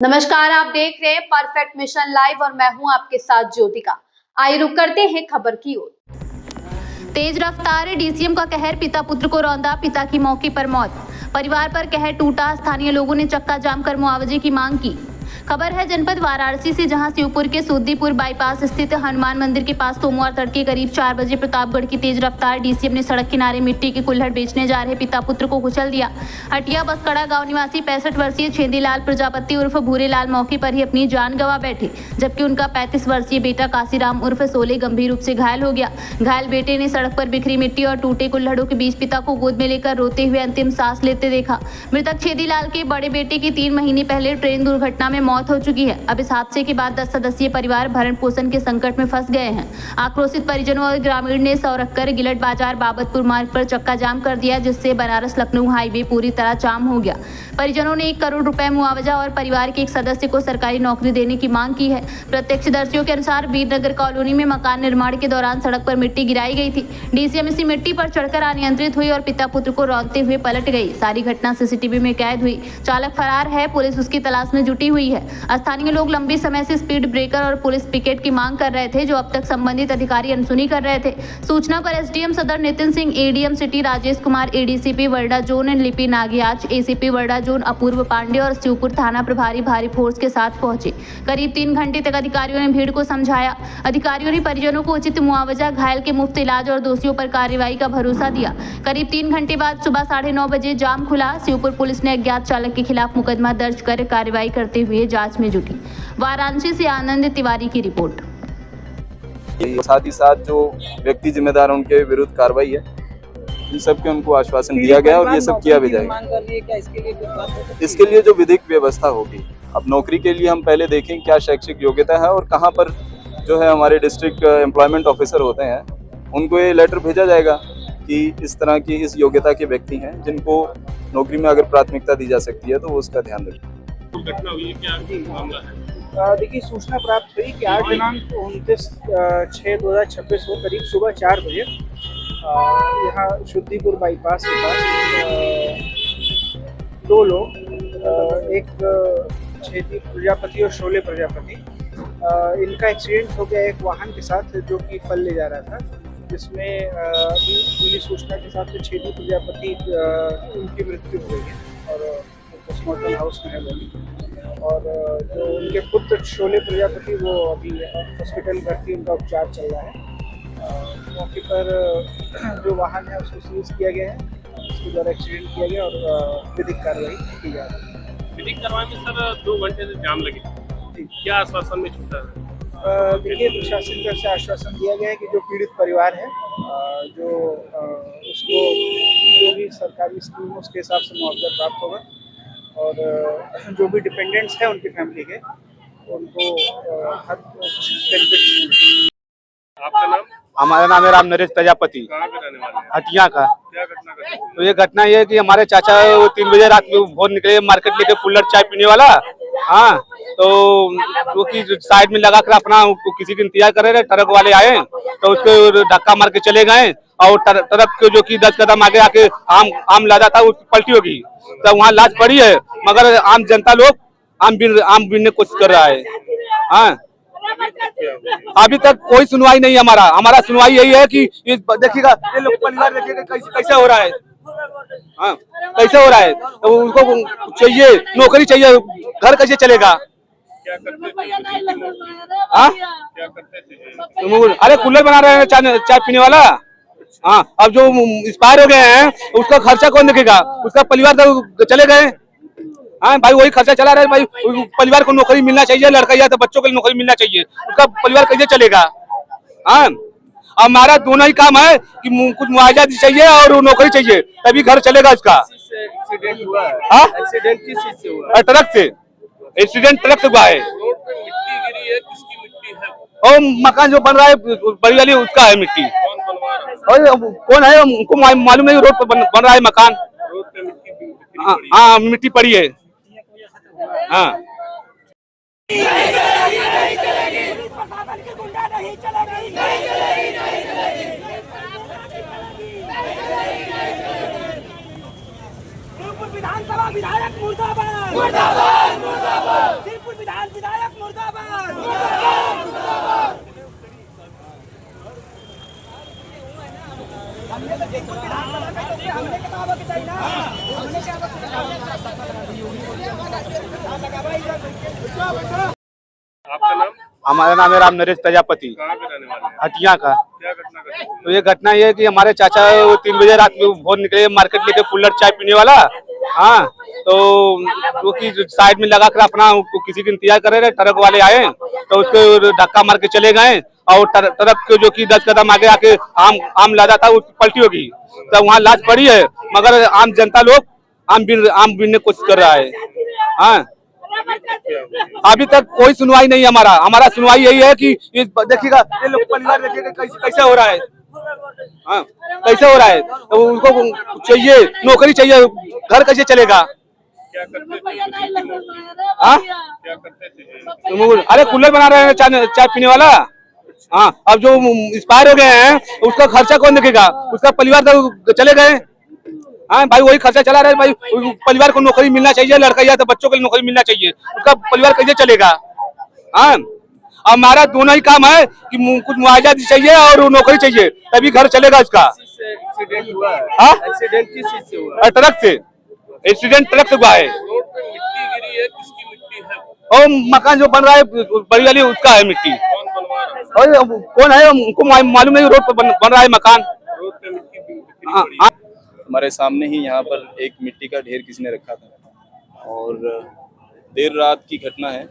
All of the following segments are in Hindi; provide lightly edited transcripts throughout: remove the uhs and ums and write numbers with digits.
नमस्कार, आप देख रहे हैं परफेक्ट मिशन लाइव और मैं हूं आपके साथ ज्योतिका। आइए रुक करते हैं खबर की ओर। तेज रफ्तार डीसीएम का कहर, पिता पुत्र को रौंदा, पिता की मौके पर मौत। परिवार पर कहर टूटा, स्थानीय लोगों ने चक्का जाम कर मुआवजे की मांग की। खबर है जनपद वाराणसी से, जहां शिवपुर के सोदीपुर बाईपास स्थित हनुमान मंदिर के पास सोमवार तड़के करीब 4 बजे प्रतापगढ़ की तेज रफ्तार डीसीएम ने सड़क किनारे मिट्टी की कुल्हड़ बेचने जा रहे पिता पुत्र को कुचल दिया। हटिया बसकड़ा गांव निवासी 65 वर्षीय छेदीलाल प्रजापति उर्फ भूरेलाल मौके पर ही अपनी जान गंवा बैठे, जबकि उनका 35 वर्षीय बेटा काशीराम उर्फ सोले गंभीर रूप से घायल हो गया। घायल बेटे ने सड़क पर बिखरी मिट्टी और टूटे कुल्हड़ों के बीच पिता को गोद में लेकर रोते हुए अंतिम सांस लेते देखा। मृतक छेदीलाल के बड़े बेटे की 3 महीने पहले ट्रेन दुर्घटना में मौत हो चुकी है। अब इस हादसे के बाद 10 सदस्यीय परिवार भरण पोषण के संकट में फंस गए हैं। आक्रोशित परिजनों और ग्रामीण ने सौ रखकर गिलट बाजार बाबतपुर मार्ग पर चक्का जाम कर दिया, जिससे बनारस लखनऊ हाईवे पूरी तरह जाम हो गया। परिजनों ने 1 करोड़ रुपए मुआवजा और परिवार के एक सदस्य को सरकारी नौकरी देने की मांग की है। प्रत्यक्षदर्शियों के अनुसार वीरनगर कॉलोनी में मकान निर्माण के दौरान सड़क पर मिट्टी गिराई गई थी। डीसीएम इसी मिट्टी पर चढ़कर अनियंत्रित हुई और पिता पुत्र को रौंदते हुए पलट गई। सारी घटना सीसीटीवी में कैद हुई। चालक फरार है, पुलिस उसकी तलाश में जुटी हुई है। स्थानीय लोग लंबी समय से स्पीड ब्रेकर और पुलिस पिकेट की मांग कर रहे थे, जो अब तक संबंधित अधिकारी अनसुनी कर रहे थे। सूचना पर SDM Sadar Nitin Singh, ADM city Rajesh Kumar, ADCP Varuna zone Lipi Nagayach, ACP Varuna zone Apurva Pandey और शिवपुर थाना प्रभारी भारी फोर्स के साथ पहुंचे। करीब 3 घंटे तक अधिकारियों ने भीड़ को समझाया। अधिकारियों ने परिजनों को उचित मुआवजा, घायल के मुफ्त इलाज और दोषियों पर कार्रवाई का भरोसा दिया। करीब 3 घंटे बाद सुबह 9:30 बजे जाम खुला। शिवपुर पुलिस ने अज्ञात चालक के खिलाफ मुकदमा दर्ज कर कार्रवाई करते हुए जांच में जुटी। वाराणसी से आनंद तिवारी की रिपोर्ट। साथ ही साथ जो व्यक्ति जिम्मेदार उनके विरुद्ध कार्रवाई है, इन सब के उनको आश्वासन दिया गया और ये सब किया भी जाएगा। इसके लिए जो विधिक व्यवस्था होगी, अब नौकरी के लिए हम पहले देखें क्या शैक्षिक योग्यता है और कहाँ पर जो है हमारे डिस्ट्रिक्ट एम्प्लॉयमेंट ऑफिसर होते हैं, उनको ये लेटर भेजा जाएगा कि इस तरह की इस योग्यता के व्यक्ति हैं जिनको नौकरी में अगर प्राथमिकता दी जा सकती है तो वो उसका ध्यान रखें। दुर्घटना हुई है, क्या मामला है? देखिए, सूचना प्राप्त हुई कि 8 दिनांक 29/6/2026 को करीब सुबह 4 बजे यहाँ शुद्धिपुर बाईपास के पास 2 लोग, एक छेदी प्रजापति और शोले प्रजापति, इनका एक्सीडेंट हो गया एक वाहन के साथ जो कि फल ले जा रहा था, जिसमें मिली सूचना के साथ छेदी प्रजापति उनकी मृत्यु हो गई है और पोस्टमार्टम हाउस में है बनी। और जो उनके पुत्र शोले प्रजापति, वो अभी हॉस्पिटल भर्ती, उनका उपचार चल रहा है। मौके पर जो वाहन है उसको सीज किया गया है, उसके द्वारा एक्सीडेंट किया गया और विधिक कार्रवाई की जा रही है। विधिक कार्रवाई में सर 2 घंटे से जाम लगे, क्या आश्वासन में छूटा है? देखिए, प्रशासन की तरफ से आश्वासन दिया गया है कि जो पीड़ित परिवार है, जो उसको जो भी सरकारी स्कीम है उसके हिसाब से मुआवजा प्राप्त होगा और जो भी डिपेंडेंट्स हैं उनकी फैमिली के, उनको हर बेनिफिट। आपका नाम? हमारा नाम है राम नरेश प्रजापति, कहाँ के रहने वाले? हटिया का। क्या घटना घटी? तो ये घटना ये है कि हमारे चाचा 3 बजे रात में भोर निकले मार्केट लेके कुल्हड़ चाय पीने वाला। हाँ, तो वो की साइड में लगा कर अपना किसी का इंतजार कर रहे थे। ट्रक वाले आए तो उसको धक्का मार के चले गए और ट्रक के जो कि 10 कदम आगे आके आम लादा था उसकी पलटी होगी, तो वहाँ लाश पड़ी है, मगर आम जनता लोग आम बीनने की कोशिश कर रहा है। हाँ, अभी तक कोई सुनवाई नहीं है। हमारा सुनवाई यही है कि देखिएगा, ये लोग परिवार देखिएगा कैसे हो रहा है। हाँ, कैसे हो रहा है, तो उनको चाहिए नौकरी चाहिए, घर कैसे चलेगा? क्या करते थे? हाँ, क्या करते थे? अरे कुल्हड़ बना रहे हैं, चाय पीने वाला। हाँ, अब जो एक्सपायर हो गए हैं उसका खर्चा कौन देखेगा? उसका परिवार तो चले गए। हाँ भाई, वही खर्चा चला रहा है भाई। परिवार को नौकरी मिलना चाहिए, लड़का या तो बच्चों को नौकरी मिलना चाहिए, उसका परिवार कैसे चलेगा? हाँ, हमारा दोनों ही काम है कि कुछ मुआवजा चाहिए और नौकरी चाहिए, तभी घर चलेगा इसका। एक्सीडेंट हुआ है? हाँ, एक्सीडेंट किस चीज से हुआ? ट्रक से। एक्सीडेंट ट्रक से हुआ है। रोड पे मिट्टी गिरी है, किसकी मिट्टी है? और मकान जो बन रहा है बड़ी वाली, उसका है मिट्टी। कौन बनवा रहा है? और कौन है उनको मालूम नहीं। रोड पर बन रहा है मकान। रोड पे मिट्टी हाँ, मिट्टी पड़ी है। हाँ, विधानसभा विधायक मुर्दाबाद मुर्दाबाद मुर्दाबाद सिरपुर विधायक मुर्दाबाद मुर्दाबाद मुर्दाबाद हमने तो जयपुर विधानसभा में तो हमने के बाबा के चाहिए ना हमने क्या आपका नाम? हमारा नाम है राम नरेश प्रजापति, कहाँ के रहने वाले हैं? हटिया का। क्या घटना घटी? तो ये घटना ये है कि हमारे चाचा 3 बजे रात में बहुत निकले मार्केट लेके कुल्हड़ चाय पीने वाला। हाँ, तो वो की साइड में लगा कर अपना किसी का इंतजार कर रहे थे, ट्रक वाले आए तो उसको धक्का मार के चले गए और ट्रक के जो कि 10 कदम आगे आके आम लादा था वो पलटी होगी, तो वहाँ लाश पड़ी है, मगर आम जनता लोग आम बीनने की कोशिश कर रहा है। हाँ, अभी तक कोई सुनवाई नहीं है। हमारा सुनवाई यही है कि देखिएगा ये लोग परिवार देखिएगा कैसे हो रहा है। हाँ, कैसे हो रहा है, तो उनको चाहिए नौकरी चाहिए, घर कैसे चलेगा। क्या करते थे? हाँ, क्या करते थे? अरे कूलर बना रहे हैं चाय पीने वाला। हाँ, अब जो एक्सपायर हो गए हैं उसका खर्चा कौन देखेगा, उसका परिवार तो चले गए। हाँ भाई, वही खर्चा चला रहा है भाई, परिवार को नौकरी मिलना चाहिए, लड़का या तो बच्चों को नौकरी मिलना चाहिए, उसका परिवार कैसे चलेगा। हाँ, हमारा दोनों ही काम है कि कुछ मुआवजा चाहिए और नौकरी चाहिए, तभी घर चलेगा उसका। एक्सीडेंट हुआ है? हाँ, एक्सीडेंट किस चीज से हुआ? ट्रक से, एक्सीडेंट ट्रक से हुआ है। रोड पे मिट्टी गिरी है, किसकी मिट्टी है? और मकान जो बन रहा है बड़ी वाली उसका है मिट्टी। कौन बनवा रहा है? और कौन है उनको मालूम नहीं, रोड पर बन रहा है मकान। रोड पे मिट्टी बिखरी हाँ, पड़ी है। हमारे सामने ही यहाँ पर एक मिट्टी का ढेर किसी ने रखा था और देर रात की घटना है।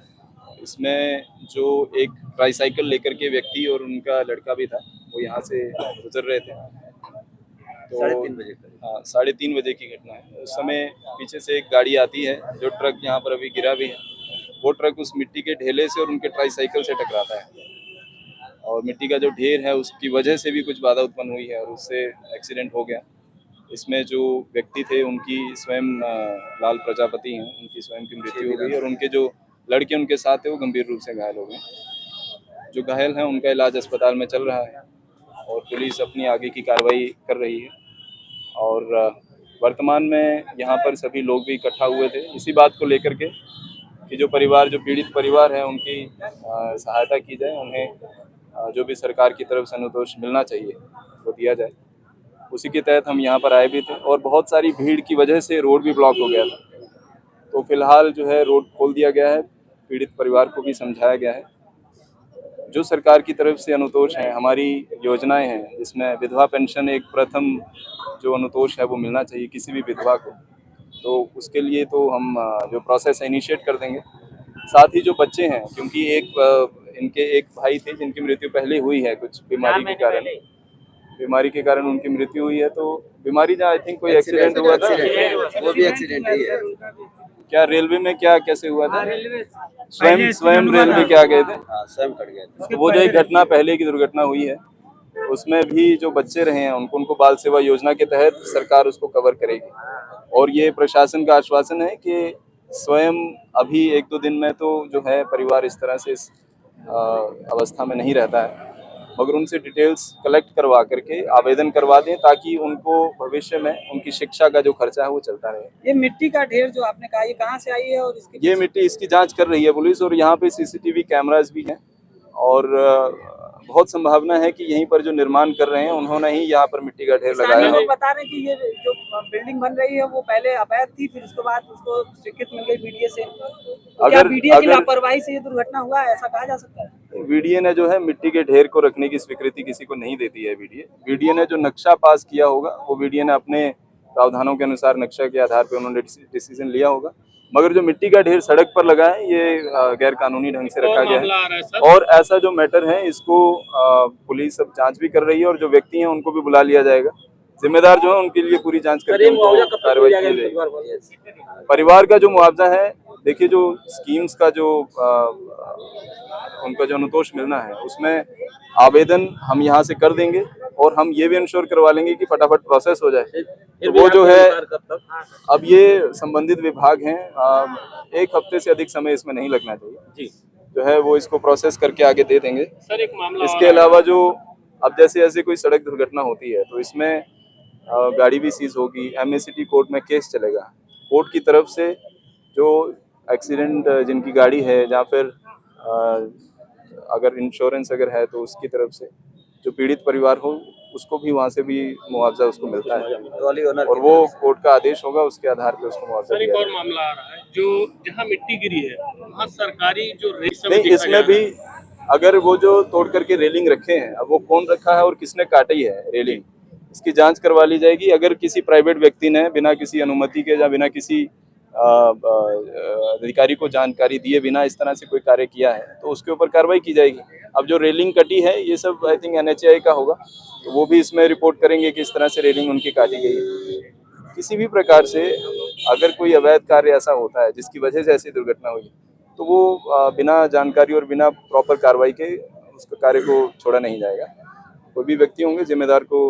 इसमें जो एक ट्राईसाइकिल लेकर के व्यक्ति और उनका लड़का भी था, वो यहाँ से गुजर रहे थे। तो 3:30 बजे, हाँ 3:30 बजे की घटना है। उस समय पीछे से एक गाड़ी आती है, जो ट्रक यहाँ पर अभी गिरा भी है, वो ट्रक उस मिट्टी के ढेले से और उनके ट्राईसाइकिल से टकराता है और मिट्टी का जो ढेर है उसकी वजह से भी कुछ बाधा उत्पन्न हुई है और उससे एक्सीडेंट हो गया। इसमें जो व्यक्ति थे उनकी स्वयं लाल प्रजापति हैं, उनकी स्वयं की मृत्यु हो गई और उनके जो लड़के उनके साथ थे वो गंभीर रूप से घायल हो गए। जो घायल हैं उनका इलाज अस्पताल में चल रहा है और पुलिस अपनी आगे की कार्रवाई कर रही है। और वर्तमान में यहाँ पर सभी लोग भी इकट्ठा हुए थे इसी बात को लेकर के कि जो पीड़ित परिवार है उनकी सहायता की जाए, उन्हें जो भी सरकार की तरफ से अनुतोष मिलना चाहिए वो दिया जाए। उसी के तहत हम यहाँ पर आए भी थे और बहुत सारी भीड़ की वजह से रोड भी ब्लॉक हो गया था। तो फिलहाल जो है रोड खोल दिया गया है, पीड़ित परिवार को भी समझाया गया है। जो सरकार की तरफ से अनुतोष हैं, हमारी योजनाएं हैं, जिसमें विधवा पेंशन एक प्रथम जो अनुतोष है वो मिलना चाहिए किसी भी विधवा को, तो उसके लिए तो हम जो प्रोसेस है इनिशिएट कर देंगे। साथ ही जो बच्चे हैं, क्योंकि इनके एक भाई थे जिनकी मृत्यु पहले हुई है कुछ बीमारी के कारण उनकी मृत्यु हुई है। तो बीमारी जहाँ आई थिंक कोई एक्सीडेंट हुआ था, वो भी एक्सीडेंट ही है। क्या रेलवे में क्या कैसे हुआ था? स्वयं रेलवे के आ गए थे, स्वयं कट गए थे। तो वो जो एक घटना पहले की दुर्घटना हुई है उसमें भी जो बच्चे रहे हैं उनको बाल सेवा योजना के तहत सरकार उसको कवर करेगी। और ये प्रशासन का आश्वासन है कि स्वयं अभी 1-2 दिन में तो जो है परिवार इस तरह से इस अवस्था में नहीं रहता है, मगर उनसे डिटेल्स कलेक्ट करवा करके आवेदन करवा दें ताकि उनको भविष्य में उनकी शिक्षा का जो खर्चा है वो चलता रहे। ये मिट्टी का ढेर जो आपने कहा, ये कहाँ से आई है और ये मिट्टी इसकी जांच कर रही है पुलिस और यहाँ पे सीसीटीवी कैमरास भी हैं और बहुत संभावना है कि यहीं पर जो निर्माण कर रहे हैं उन्होंने ही यहाँ पर मिट्टी का ढेर लगाया है। लोग बता रहे हैं कि ये जो बिल्डिंग बन रही है वो पहले अवैध थी, फिर उसके बाद उसको स्वीकृति मिल गई बीडीए से। तो क्या बीडीए की लापरवाही से ये दुर्घटना हुआ है, ऐसा कहा जा सकता है? बीडीए ने जो है मिट्टी के ढेर को रखने की स्वीकृति किसी को नहीं देती है। बीडीए ने जो नक्शा पास किया होगा वो बीडीए ने अपने प्रावधानों के अनुसार नक्शा के आधार पर उन्होंने डिसीजन लिया होगा, मगर जो मिट्टी का ढेर सड़क पर लगा है ये गैर कानूनी ढंग से रखा गया है। और ऐसा जो मैटर है इसको पुलिस अब जांच भी कर रही है और जो व्यक्ति हैं उनको भी बुला लिया जाएगा। जिम्मेदार जो है उनके लिए पूरी जांच करके कार्रवाई की जाएगी। परिवार का जो मुआवजा है, देखिए जो स्कीम्स का जो उनका जो अनुतोष मिलना है उसमें आवेदन हम यहाँ से कर देंगे और हम ये भी इंश्योर करवा लेंगे कि फटाफट प्रोसेस हो जाए। तो वो जो है अब ये संबंधित विभाग हैं, 1 हफ्ते से अधिक समय इसमें नहीं लगना चाहिए जी, जो है वो इसको प्रोसेस करके आगे दे देंगे। सर एक मामला इसके अलावा जो अब जैसे कोई सड़क दुर्घटना होती है तो इसमें गाड़ी भी सीज होगी, MACT कोर्ट में केस चलेगा कोर्ट की तरफ से जो एक्सीडेंट जिनकी गाड़ी है या फिर अगर इंश्योरेंस अगर है तो उसकी तरफ से जो पीड़ित परिवार हो उसको भी वहाँ से भी मुआवजा उसको मिलता है ट्रॉली ओनर और वो कोर्ट का आदेश होगा उसके आधार पे उसको मुआवजा सर एक दिया और मामला आ रहा है जो जहाँ मिट्टी गिरी है वहाँ सरकारी जो रेशम नहीं इसमें भी अगर वो जो तोड़ करके रेलिंग रखे हैं अब वो कौन रखा है और किसने काटी है रेलिंग इसकी जांच करवा ली जाएगी। अगर किसी प्राइवेट व्यक्ति ने बिना किसी अनुमति के या बिना किसी अधिकारी को जानकारी दिए बिना इस तरह से कोई कार्य किया है तो उसके ऊपर कार्रवाई की जाएगी। अब जो रेलिंग कटी है ये सब आई थिंक NHAI का होगा तो वो भी इसमें रिपोर्ट करेंगे कि इस तरह से रेलिंग उनकी काटी गई है। किसी भी प्रकार से अगर कोई अवैध कार्य ऐसा होता है जिसकी वजह से ऐसी दुर्घटना हुई तो वो बिना जानकारी और बिना प्रॉपर कार्रवाई के उस कार्य को छोड़ा नहीं जाएगा। कोई भी व्यक्ति होंगे जिम्मेदार को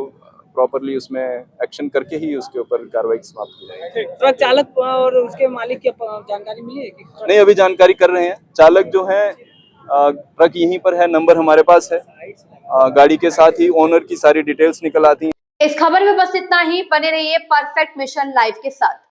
प्रॉपरली उसमें एक्शन करके ही उसके ऊपर कार्रवाई समाप्त की जाएगी। ट्रक चालक और उसके मालिक की जानकारी मिली है कि नहीं अभी जानकारी कर रहे हैं। चालक जो है ट्रक यहीं पर है, नंबर हमारे पास है, गाड़ी के साथ ही ओनर की सारी डिटेल्स निकल आती हैं। इस खबर में बस इतना ही। बने रहिए परफेक्ट मिशन लाइव के साथ।